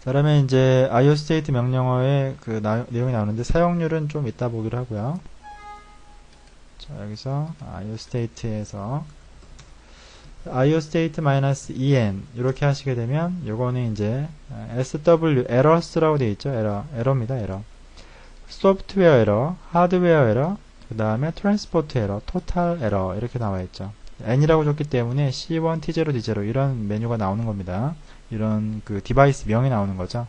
자, 그러면 이제 iostate 명령어의 그 내용이 나오는데 사용률은 좀 이따 보기로 하고요. 자, 여기서 iostate에서 iostate-en 이렇게 하시게 되면 요거는 이제 SW errors라고 되어 있죠. 에러입니다. 에러. 소프트웨어 에러, 하드웨어 에러, 그 다음에 트랜스포트 에러, 토탈 에러 이렇게 나와 있죠. n이라고 줬기 때문에 C1, T0, D0 이런 메뉴가 나오는 겁니다. 이런 그 디바이스 명이 나오는 거죠.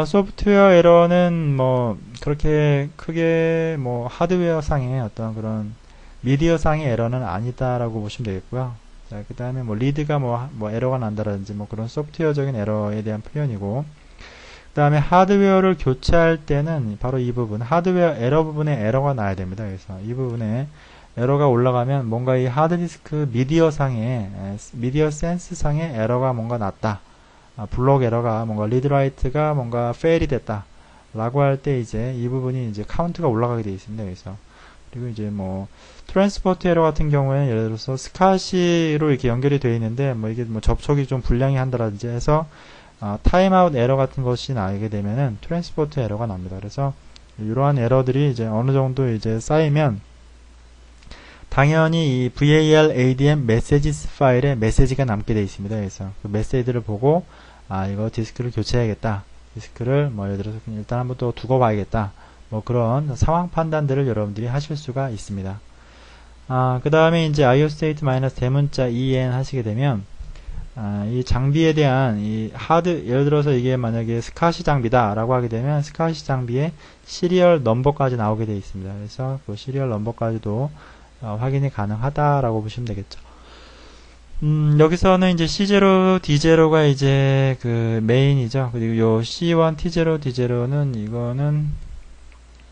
소프트웨어 에러는 뭐 그렇게 크게 뭐 하드웨어 상의 어떤 그런 미디어 상의 에러는 아니다라고 보시면 되겠고요. 자, 그 다음에 뭐 리드가 뭐 에러가 난다라든지 뭐 그런 소프트웨어적인 에러에 대한 표현이고, 그 다음에 하드웨어를 교체할 때는 바로 이 부분, 하드웨어 에러 부분에 에러가 나야 됩니다. 그래서 이 부분에 에러가 올라가면 뭔가 이 하드디스크 미디어 센스 상의 에러가 뭔가 났다. 블록 에러가 뭔가 리드라이트가 뭔가 페일이 됐다. 라고 할 때 이제 이 부분이 이제 카운트가 올라가게 되어 있습니다. 그래서 그리고 이제 뭐 트랜스포트 에러 같은 경우에는 예를 들어서 스카시로 이렇게 연결이 되어 있는데 뭐 이게 뭐 접촉이 좀 불량이 한다든지 해서 타임아웃 에러 같은 것이 나게 되면은 트랜스포트 에러가 납니다. 그래서 이러한 에러들이 이제 어느 정도 이제 쌓이면 당연히 이 VAL-ADM 메시지스 파일에 메시지가 남게 되어 있습니다. 그래서 그 메시지를 보고 이거 디스크를 교체해야겠다. 디스크를 뭐 예를 들어서 일단 한번 또 두고 봐야겠다. 뭐 그런 상황 판단들을 여러분들이 하실 수가 있습니다. 그 다음에 이제 iostate-대문자 en 하시게 되면 이 장비에 대한 이 예를 들어서 이게 만약에 스카시 장비다 라고 하게 되면 스카시 장비의 시리얼 넘버까지 나오게 되어 있습니다. 그래서 그 시리얼 넘버까지도 확인이 가능하다라고 보시면 되겠죠. 여기서는 이제 C0, D0가 이제 그 메인이죠. 그리고 요 C1, T0, D0는 이거는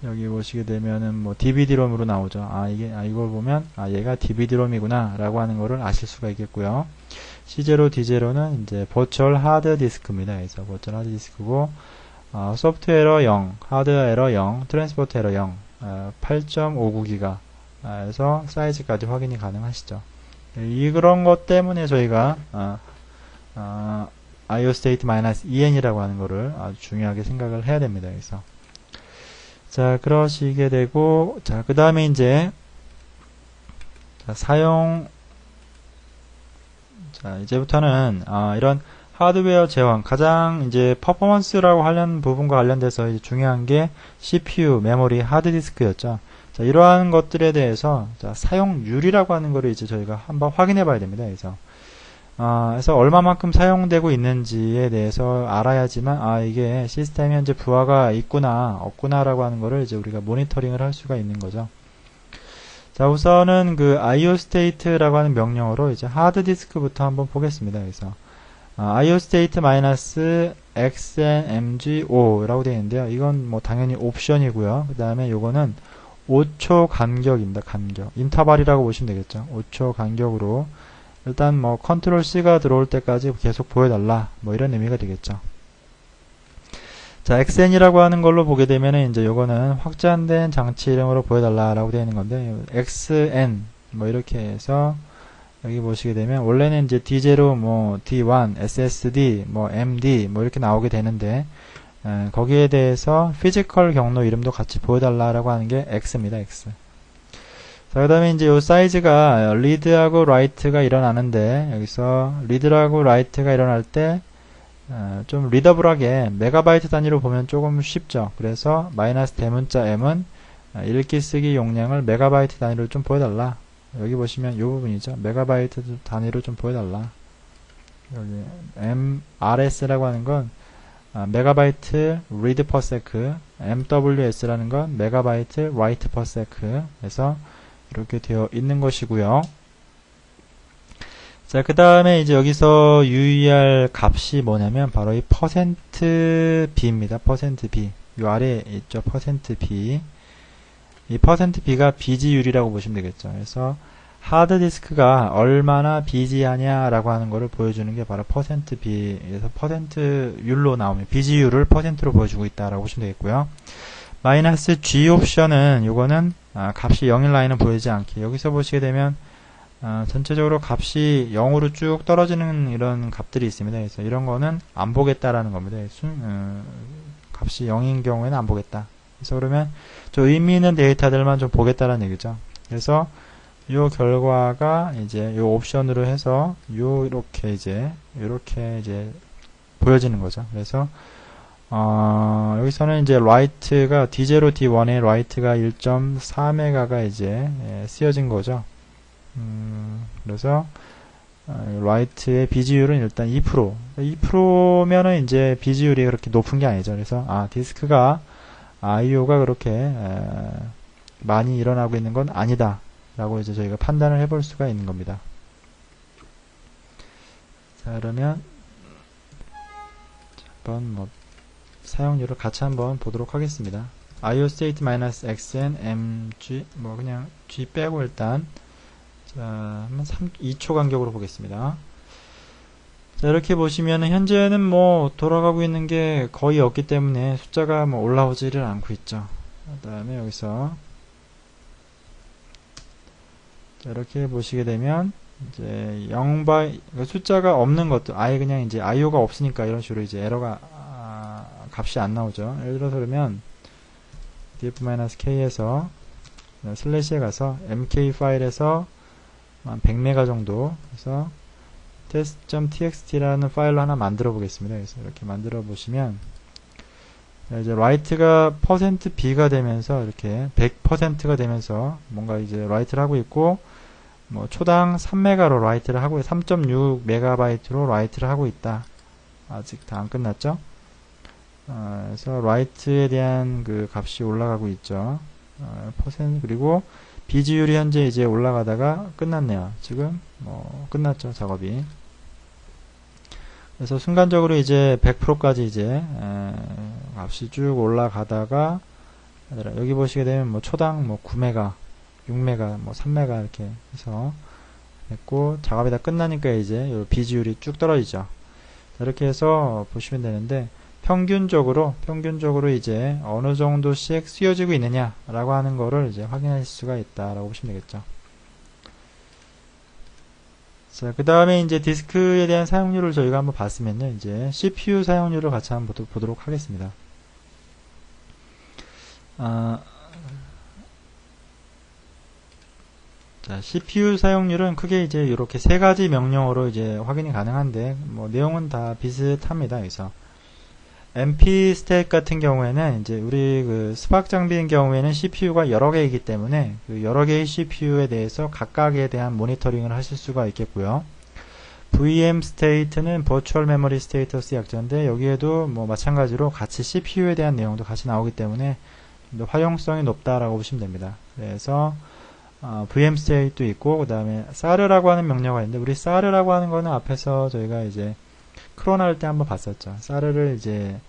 여기 보시게 되면은 뭐 DVD롬으로 나오죠. 이걸 보면 얘가 DVD롬이구나 라고 하는 거를 아실 수가 있겠고요. C0, D0는 이제 버추얼 하드 디스크입니다. 그래서 버추얼 하드 디스크고 소프트웨어 에러 0, 하드웨어 에러 0, 트랜스포트 에러 0, 8.59기가 그래서 사이즈까지 확인이 가능하시죠. 그런 것 때문에 저희가 iostate-en이라고 하는 거를 아주 중요하게 생각을 해야 됩니다. 그래서 자, 그러시게 되고, 자, 그 다음에 이제 이제부터는 이런 하드웨어 제왕, 가장 이제 퍼포먼스라고 하는 부분과 관련돼서 이제 중요한 게 CPU, 메모리, 하드디스크였죠. 자, 이러한 것들에 대해서 사용률이라고 하는 거를 이제 저희가 한번 확인해 봐야 됩니다. 그래서 얼마만큼 사용되고 있는지에 대해서 알아야지만 이게 시스템에 현재 부하가 있구나 없구나 라고 하는 거를 이제 우리가 모니터링을 할 수가 있는 거죠. 자, 우선은 그 iostate라고 하는 명령어로 이제 하드디스크부터 한번 보겠습니다. 그래서 iostate-xnmgo 라고 되어 있는데요. 이건 뭐 당연히 옵션이고요. 그 다음에 요거는 5초 간격입니다. 간격. 인터벌이라고 보시면 되겠죠. 5초 간격으로 일단 뭐 컨트롤 C가 들어올 때까지 계속 보여달라. 뭐 이런 의미가 되겠죠. 자, XN이라고 하는 걸로 보게 되면은 이제 요거는 확장된 장치 이름으로 보여달라라고 되어 있는 건데, XN 뭐 이렇게 해서 여기 보시게 되면 원래는 이제 D0, 뭐 D1, SSD, 뭐 MD 뭐 이렇게 나오게 되는데 거기에 대해서 피지컬 경로 이름도 같이 보여달라라고 하는 게 X입니다. X. 자, 그 다음에 이제 요 사이즈가 리드하고 라이트가 일어나는데 여기서 리드하고 라이트가 일어날 때 좀 리더블하게 메가바이트 단위로 보면 조금 쉽죠. 그래서 마이너스 대문자 m은 읽기 쓰기 용량을 메가바이트 단위로 좀 보여달라. 여기 보시면 요 부분이죠. 메가바이트 단위로 좀 보여달라. 여기 MRS라고 하는 건 메가바이트 read per sec, MWS라는 건 메가바이트 write per sec 에서 이렇게 되어 있는 것이고요. 자, 그 다음에 이제 여기서 유의할 값이 뭐냐면 바로 이 %b입니다. %b. 요 아래에 있죠. %b. 이 %b가 비지율이라고 보시면 되겠죠. 그래서 하드디스크가 얼마나 비지하냐라고 하는 거를 보여주는 게 바로 %b. 그래서 %율로 나오면 비지율을 %로 보여주고 있다라고 보시면 되겠고요. 마이너스 G 옵션은 요거는 값이 0일 라인은 보이지 않게 여기서 보시게 되면 전체적으로 값이 0으로 쭉 떨어지는 이런 값들이 있습니다. 그래서 이런 거는 안 보겠다라는 겁니다. 값이 0인 경우에는 안 보겠다. 그래서 그러면 좀 의미 있는 데이터들만 좀 보겠다라는 얘기죠. 그래서 요 결과가 이제 요 옵션으로 해서 요렇게 이제 보여지는 거죠. 그래서 여기서는 이제 write가 D0, D1의 write가 1.4메가가 이제 쓰여진 거죠. 그래서 write의 비지율은 일단 2%. 2%면은 이제 비지율이 그렇게 높은 게 아니죠. 그래서 디스크가 IO가 그렇게 많이 일어나고 있는 건 아니다. 라고 이제 저희가 판단을 해볼 수가 있는 겁니다. 자, 그러면 한번 사용률을 같이 한번 보도록 하겠습니다. IO state -xn mg 그냥 g 빼고 일단 자, 한번 2초 간격으로 보겠습니다. 자, 이렇게 보시면 현재는 돌아가고 있는 게 거의 없기 때문에 숫자가 올라오지를 않고 있죠. 그 다음에 여기서 자, 이렇게 보시게 되면 이제 0바이 숫자가 없는 것도 아예 그냥 이제 IO가 없으니까 이런 식으로 이제 에러가 값이 안 나오죠. 예를 들어서 그러면 df-k에서 슬래시에 가서 mk 파일에서 한 100메가 정도 해서 test.txt라는 파일로 하나 만들어 보겠습니다. 그래서 이렇게 만들어 보시면 이제 write가 %b가 되면서 이렇게 100%가 되면서 뭔가 이제 write를 하고 있고 초당 3메가로 write를 하고 3.6메가바이트로 write를 하고 있다. 아직 다 안 끝났죠? 그래서 write에 대한 그 값이 올라가고 있죠. 그리고 비지율이 현재 이제 올라가다가 끝났네요. 지금 끝났죠, 작업이. 그래서 순간적으로 이제 100%까지 이제 값이 쭉 올라가다가 여기 보시게 되면 초당 9메가, 6메가, 3메가 이렇게 해서 했고 작업이 다 끝나니까 이제 요 비지율이 쭉 떨어지죠. 자, 이렇게 해서 보시면 되는데 평균적으로 이제 어느 정도씩 쓰여지고 있느냐라고 하는 거를 이제 확인하실 수가 있다라고 보시면 되겠죠. 자, 그 다음에 이제 디스크에 대한 사용률을 저희가 한번 봤으면요, 이제 CPU 사용률을 같이 한번 보도록 하겠습니다. 자, CPU 사용률은 크게 이제 이렇게 세 가지 명령어로 이제 확인이 가능한데, 내용은 다 비슷합니다. 그래서 MP 스택 같은 경우에는 이제 우리 그 스팍 장비인 경우에는 CPU가 여러 개이기 때문에 그 여러 개의 CPU에 대해서 각각에 대한 모니터링을 하실 수가 있겠고요. VM 스테이트는 버추얼 메모리 스테이터스 약자인데 여기에도 마찬가지로 같이 CPU에 대한 내용도 같이 나오기 때문에 좀 더 활용성이 높다라고 보시면 됩니다. 그래서 VM 스테이트도 있고 그 다음에 SAR라고 하는 명령어가 있는데 우리 SAR라고 하는 거는 앞에서 저희가 이제 크론 할 때 한번 봤었죠. SAR를 이제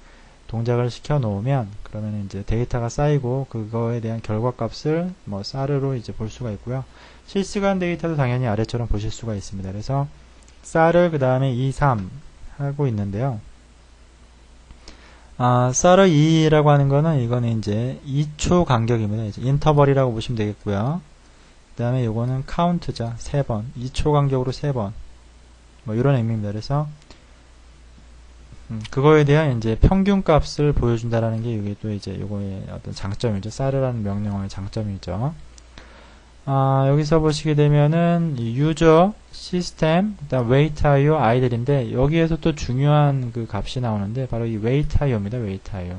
동작을 시켜 놓으면 그러면 이제 데이터가 쌓이고 그거에 대한 결과값을 SAR로 이제 볼 수가 있고요. 실시간 데이터도 당연히 아래처럼 보실 수가 있습니다. 그래서 SAR 그 다음에 2, 3 하고 있는데요. SAR 2라고 하는 거는 이거는 이제 2초 간격입니다. 이제 인터벌이라고 보시면 되겠고요. 그 다음에 요거는 카운트죠. 3번. 2초 간격으로 3번. 이런 의미입니다. 그래서 그거에 대한 이제 평균 값을 보여준다라는 게 이게 또 이제 요거의 어떤 장점이죠. SAR라는 명령어의 장점이죠. 여기서 보시게 되면은 유저, 시스템, 그다음 웨이트 IO, 아이들인데 여기에서 또 중요한 그 값이 나오는데 바로 이 웨이트 IO입니다. 웨이트 IO.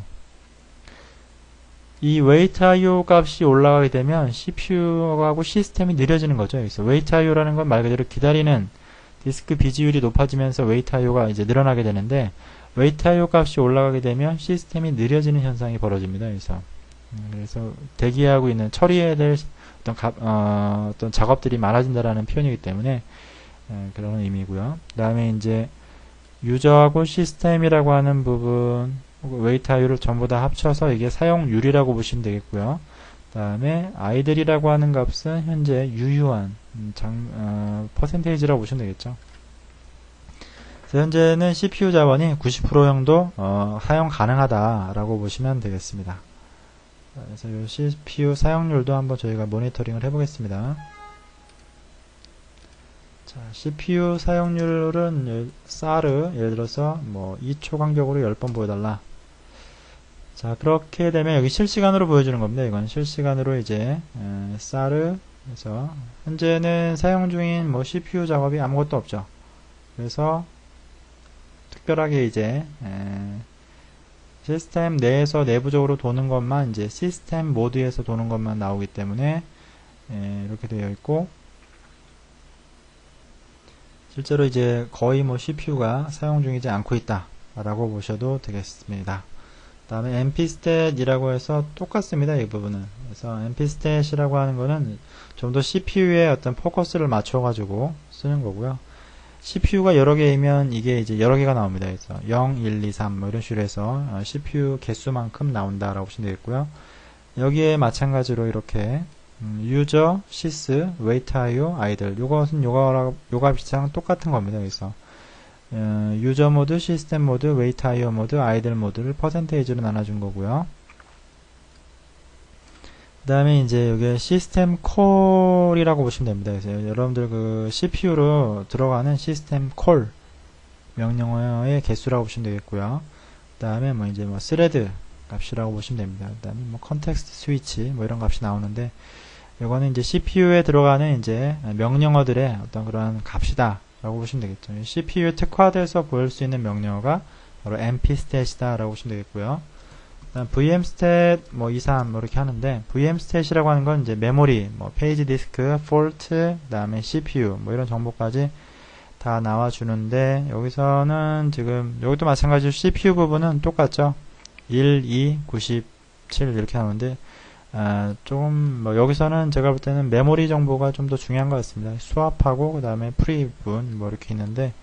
이 웨이트 IO 값이 올라가게 되면 CPU하고 시스템이 느려지는 거죠. 여기서 웨이트 IO라는 건 말 그대로 기다리는 디스크 비지율이 높아지면서 웨이트 IO가 이제 늘어나게 되는데 웨이트 IO 값이 올라가게 되면 시스템이 느려지는 현상이 벌어집니다. 그래서 대기하고 있는 처리해야 될 어떤 작업들이 많아진다라는 표현이기 때문에 그런 의미고요. 그 다음에 이제 유저하고 시스템이라고 하는 부분 웨이트 IO를 전부 다 합쳐서 이게 사용률이라고 보시면 되겠고요. 그 다음에 아이들이라고 하는 값은 현재 유효한 퍼센테이지라고 보시면 되겠죠. 현재는 CPU 자원이 90% 정도 사용 가능하다라고 보시면 되겠습니다. 그래서 이 CPU 사용률도 한번 저희가 모니터링을 해보겠습니다. 자, CPU 사용률은 SAR 예를 들어서 뭐 2초 간격으로 10번 보여달라. 자, 그렇게 되면 여기 실시간으로 보여주는 겁니다. 이건 실시간으로 이제 SAR 그래서 현재는 사용 중인 뭐 CPU 작업이 아무것도 없죠. 그래서 특별하게 이제 시스템 내에서 내부적으로 도는 것만 이제 시스템 모드에서 도는 것만 나오기 때문에 이렇게 되어 있고, 실제로 이제 거의 뭐 CPU가 사용 중이지 않고 있다 라고 보셔도 되겠습니다. 그 다음에 npstat이라고 해서 똑같습니다. 이 부분은. 그래서 npstat이라고 하는 거는 좀 더 CPU에 어떤 포커스를 맞춰 가지고 쓰는 거고요. CPU가 여러 개이면 이게 이제 여러 개가 나옵니다. 그래서 0, 1, 2, 3 뭐 이런 식으로 해서 CPU 개수만큼 나온다라고 보시면 되겠고요. 여기에 마찬가지로 이렇게 유저, 시스, 웨이트 IO, 아이들 요것은 요가 비슷한 똑같은 겁니다. 그래서 유저 모드, 시스템 모드, 웨이트 IO 모드, 아이들 모드를 퍼센테이지로 나눠준 거고요. 그 다음에 이제 여기 시스템 콜이라고 보시면 됩니다. 그래서 여러분들 그 CPU로 들어가는 시스템 콜 명령어의 개수라고 보시면 되겠고요. 그 다음에 뭐 이제 뭐 스레드 값이라고 보시면 됩니다. 그 다음에 뭐 컨텍스트 스위치 뭐 이런 값이 나오는데, 이거는 이제 CPU에 들어가는 이제 명령어들의 어떤 그런 값이다 라고 보시면 되겠죠. CPU 특화돼서 보일 수 있는 명령어가 바로 npstat이다 라고 보시면 되겠고요. vmstat 뭐 2, 3 뭐 이렇게 하는데, vmstat이라고 하는 건 이제 메모리, 뭐 페이지 디스크, 폴트, 그 다음에 CPU 뭐 이런 정보까지 다 나와주는데, 여기서는 지금 여기도 마찬가지로 CPU 부분은 똑같죠. 1, 2, 97 이렇게 나오는데, 조금 뭐 여기서는 제가 볼 때는 메모리 정보가 좀 더 중요한 것 같습니다. 수압하고 그 다음에 프리 부분 뭐 이렇게 있는데,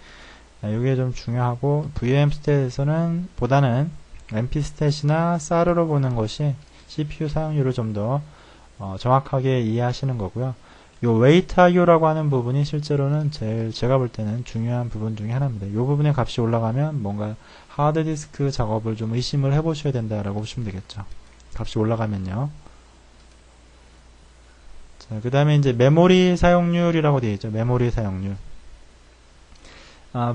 이게 좀 중요하고, vmstat에서는 보다는 npstat이나 SAR로 보는 것이 CPU 사용률을 좀 더 정확하게 이해하시는 거고요. 요 wait IO라고 하는 부분이 실제로는 제가 볼 때는 중요한 부분 중에 하나입니다. 요 부분의 값이 올라가면 뭔가 하드디스크 작업을 좀 의심을 해보셔야 된다라고 보시면 되겠죠. 값이 올라가면요. 자, 그 다음에 이제 메모리 사용률이라고 되어 있죠. 메모리 사용률.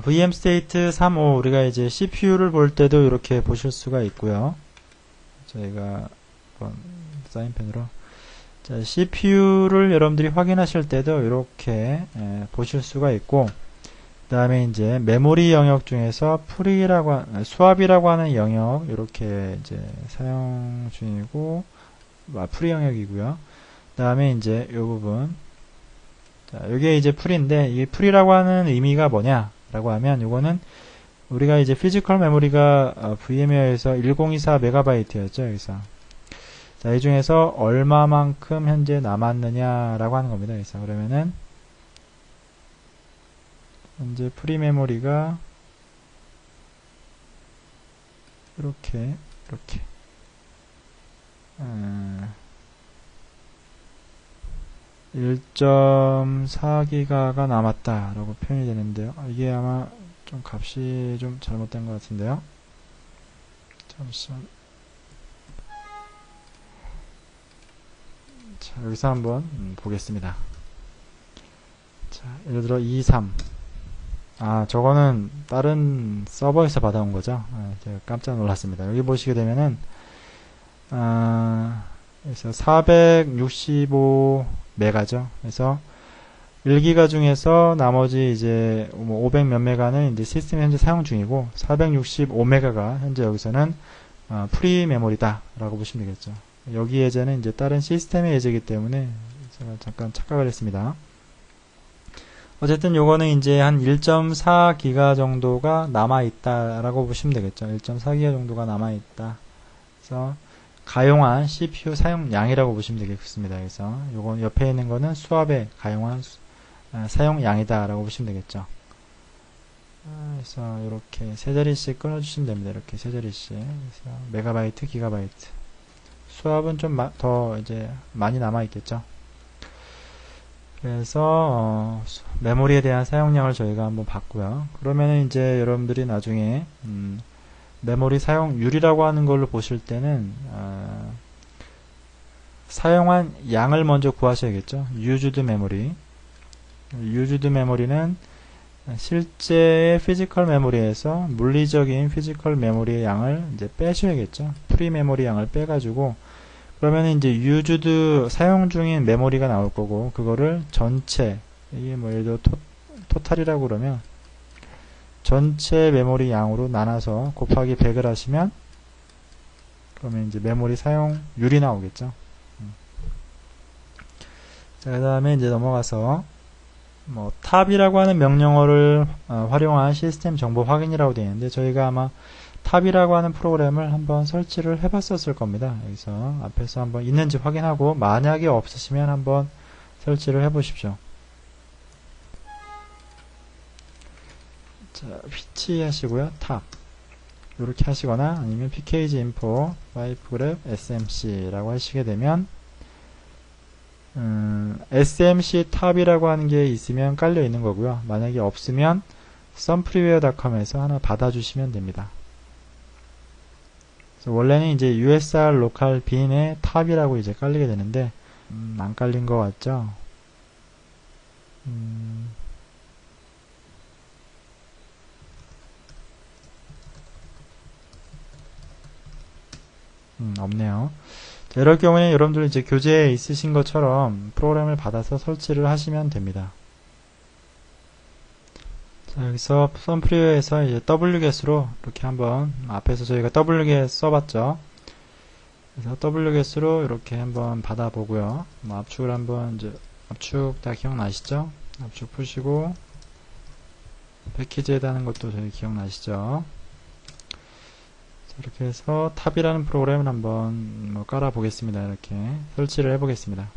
vmstate 3.5 우리가 이제 CPU를 볼 때도 이렇게 보실 수가 있고요. 저희가 한번 사인펜으로, 자, CPU를 여러분들이 확인하실 때도 이렇게 보실 수가 있고, 그 다음에 이제 메모리 영역 중에서 수압이라고 하는 영역 이렇게 이제 사용 중이고, 프리 영역이고요. 그 다음에 이제 이 부분, 자, 이게 이제 풀인데, 이 풀이라고 하는 의미가 뭐냐 라고 하면, 이거는 우리가 이제 피지컬 메모리가 VMware에서 1024MB였죠. 여기서. 자, 이 중에서 얼마만큼 현재 남았느냐라고 하는 겁니다. 그래서 그러면은 현재 프리 메모리가 이렇게 1.4기가가 남았다라고 표현이 되는데요. 이게 아마 좀 값이 좀 잘못된 것 같은데요. 잠시만. 자, 여기서 한번 보겠습니다. 자, 예를 들어 23. 저거는 다른 서버에서 받아온 거죠. 제가 깜짝 놀랐습니다. 여기 보시게 되면은 그래서 465메가죠. 그래서 1기가 중에서 나머지 이제 500 몇 메가는 이제 시스템이 현재 사용 중이고, 465메가가 현재 여기서는 프리 메모리다 라고 보시면 되겠죠. 여기 예제는 이제 다른 시스템의 예제이기 때문에 제가 잠깐 착각을 했습니다. 어쨌든 요거는 이제 한 1.4기가 정도가 남아있다 라고 보시면 되겠죠. 1.4기가 정도가 남아있다. 그래서 가용한 CPU 사용량이라고 보시면 되겠습니다. 그래서 요건 옆에 있는 거는 수압에 가용한 사용량이다 라고 보시면 되겠죠. 그래서 이렇게 세 자리씩 끊어주시면 됩니다. 이렇게 세 자리씩. 그래서 메가바이트, 기가바이트. 수압은 좀 더 이제 많이 남아있겠죠. 그래서 메모리에 대한 사용량을 저희가 한번 봤고요. 그러면은 이제 여러분들이 나중에 메모리 사용률이라고 하는 걸로 보실 때는 사용한 양을 먼저 구하셔야겠죠. used memory. used 메모리는 실제의 피지컬 메모리에서 물리적인 피지컬 메모리의 양을 이제 빼셔야겠죠. 프리 메모리 양을 빼가지고 그러면 이제 used 사용 중인 메모리가 나올 거고 그거를 전체 이게 뭐 예를 들어 토탈이라고 그러면 전체 메모리 양으로 나눠서 곱하기 100을 하시면 그러면 이제 메모리 사용률이 나오겠죠. 자, 그 다음에 이제 넘어가서 뭐 탑이라고 하는 명령어를 활용한 시스템 정보 확인이라고 되어 있는데 저희가 아마 탑이라고 하는 프로그램을 한번 설치를 해 봤었을 겁니다. 여기서 앞에서 한번 있는지 확인하고 만약에 없으시면 한번 설치를 해 보십시오. 자, which 하시고요. 탑 이렇게 하시거나 아니면 pkg info pipegraph smc라고 하시게 되면 smc 탑이라고 하는 게 있으면 깔려 있는 거고요. 만약에 없으면 sunpreviewcom에서 하나 받아주시면 됩니다. 그래서 원래는 이제 usr local bin에 탑이라고 이제 깔리게 되는데 안 깔린 것 같죠? 없네요. 자, 이럴 경우에 여러분들 이제 교재에 있으신 것처럼 프로그램을 받아서 설치를 하시면 됩니다. 자, 여기서 선프리뷰에서 이제 wget으로 이렇게 한번 앞에서 저희가 wget 써봤죠. 그래서 wget으로 이렇게 한번 받아보고요. 뭐 압축을 한번 이제 압축 다 기억나시죠? 압축 푸시고 패키지에다 하는 것도 저희 기억나시죠? 이렇게 해서 탑이라는 프로그램을 한번 뭐 깔아 보겠습니다. 이렇게 설치를 해 보겠습니다.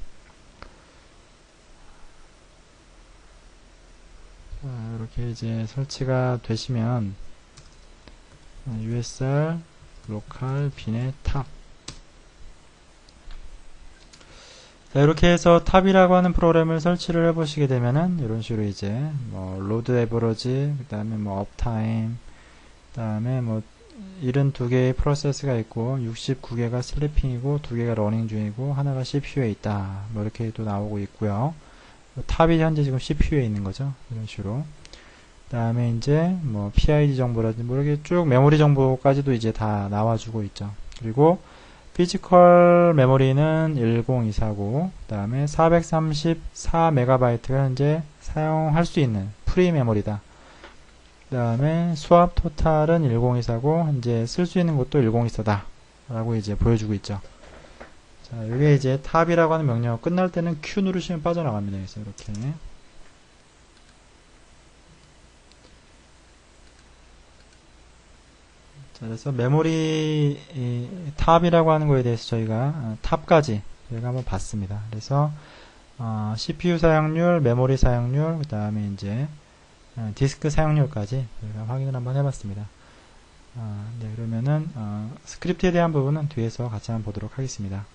이렇게 이제 설치가 되시면 usr local bin의 탑. 자, 이렇게 해서 탑이라고 하는 프로그램을 설치를 해 보시게 되면은 이런 식으로 이제 뭐 load average, 그 다음에 뭐 uptime, 그 다음에 뭐 72개의 프로세스가 있고 69개가 슬리핑이고 2개가 러닝 중이고 하나가 CPU에 있다. 뭐 이렇게 또 나오고 있고요. 탑이 현재 지금 CPU에 있는 거죠. 이런 식으로. 그 다음에 이제 뭐 PID 정보라든지 뭐 이렇게 쭉 메모리 정보까지도 이제 다 나와주고 있죠. 그리고 피지컬 메모리는 10249, 그 다음에 434MB가 현재 사용할 수 있는 프리 메모리다. 그 다음에 수압 토탈은 10249, 현재 쓸 수 있는 것도 102사다 라고 이제 보여주고 있죠. 자, 이게 이제 탑이라고 하는 명령 끝날 때는 Q 누르시면 빠져나갑니다. 그래서 이렇게. 자, 그래서 메모리 탑이라고 하는 거에 대해서 저희가 탑까지 저희가 한번 봤습니다. 그래서 CPU 사용률, 메모리 사용률, 그 다음에 이제 디스크 사용률까지 저희가 확인을 한번 해봤습니다. 네, 그러면은 스크립트에 대한 부분은 뒤에서 같이 한번 보도록 하겠습니다.